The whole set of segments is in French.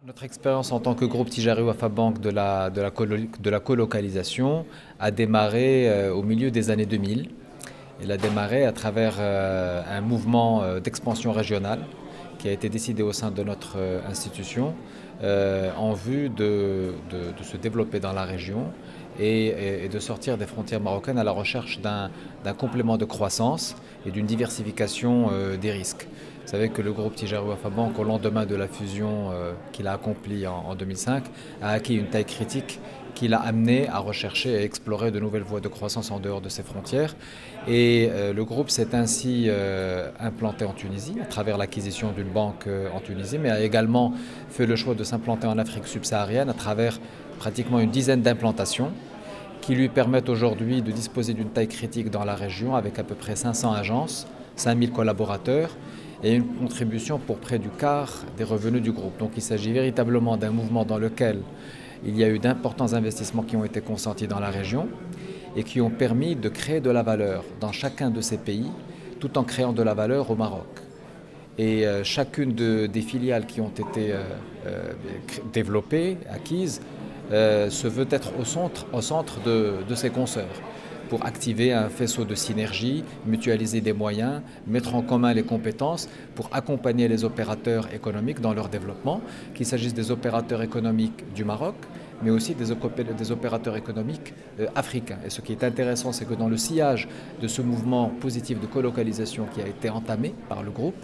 Notre expérience en tant que groupe Tijari Wafa Bank de la colocalisation a démarré au milieu des années 2000. Elle a démarré à travers un mouvement d'expansion régionale qui a été décidé au sein de notre institution en vue de se développer dans la région et de sortir des frontières marocaines à la recherche d'un complément de croissance et d'une diversification des risques. Vous savez que le groupe Tijari Wafa Bank, au lendemain de la fusion qu'il a accomplie en 2005, a acquis une taille critique qui l'a amené à rechercher et explorer de nouvelles voies de croissance en dehors de ses frontières. Et le groupe s'est ainsi implanté en Tunisie à travers l'acquisition d'une banque en Tunisie, mais a également fait le choix de s'implanter en Afrique subsaharienne à travers pratiquement une dizaine d'implantations qui lui permettent aujourd'hui de disposer d'une taille critique dans la région avec à peu près 500 agences, 5000 collaborateurs et une contribution pour près du quart des revenus du groupe. Donc il s'agit véritablement d'un mouvement dans lequel il y a eu d'importants investissements qui ont été consentis dans la région et qui ont permis de créer de la valeur dans chacun de ces pays tout en créant de la valeur au Maroc. Et chacune des filiales qui ont été développées, acquises, se veut être au centre de ses consoeurs pour activer un faisceau de synergie, mutualiser des moyens, mettre en commun les compétences pour accompagner les opérateurs économiques dans leur développement, qu'il s'agisse des opérateurs économiques du Maroc, mais aussi des opérateurs économiques africains. Et ce qui est intéressant, c'est que dans le sillage de ce mouvement positif de colocalisation qui a été entamé par le groupe,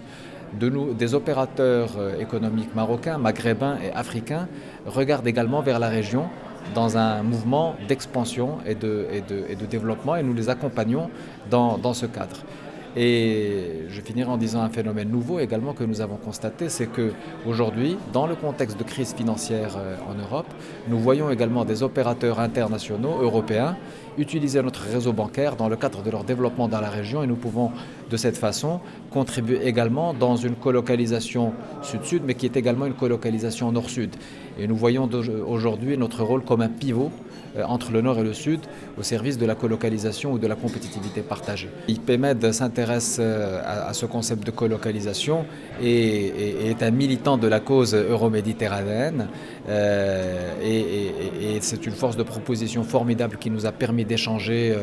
des opérateurs économiques marocains, maghrébins et africains regardent également vers la région dans un mouvement d'expansion et de développement, et nous les accompagnons dans ce cadre. Et je finirai en disant un phénomène nouveau également que nous avons constaté, c'est qu'aujourd'hui, dans le contexte de crise financière en Europe, nous voyons également des opérateurs internationaux, européens, utiliser notre réseau bancaire dans le cadre de leur développement dans la région, et nous pouvons de cette façon contribuer également dans une colocalisation sud-sud, mais qui est également une colocalisation nord-sud. Et nous voyons aujourd'hui notre rôle comme un pivot entre le nord et le sud au service de la colocalisation ou de la compétitivité partagée. IPMED s'intéresse à ce concept de colocalisation et est un militant de la cause euroméditerranéenne et c'est une force de proposition formidable qui nous a permis d'échanger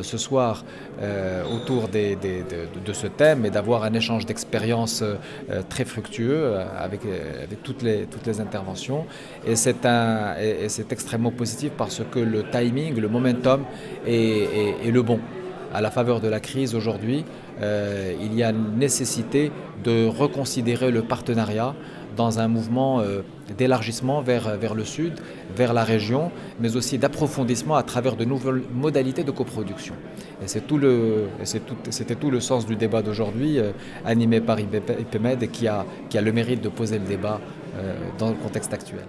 ce soir autour de ce thème et d'avoir un échange d'expériences très fructueux avec toutes les interventions. Et c'est extrêmement positif parce que le timing, le momentum est le bon. À la faveur de la crise aujourd'hui, il y a nécessité de reconsidérer le partenariat dans un mouvement d'élargissement vers le sud, vers la région, mais aussi d'approfondissement à travers de nouvelles modalités de coproduction. Et c'était tout le sens du débat d'aujourd'hui, animé par IPMED et qui a le mérite de poser le débat dans le contexte actuel.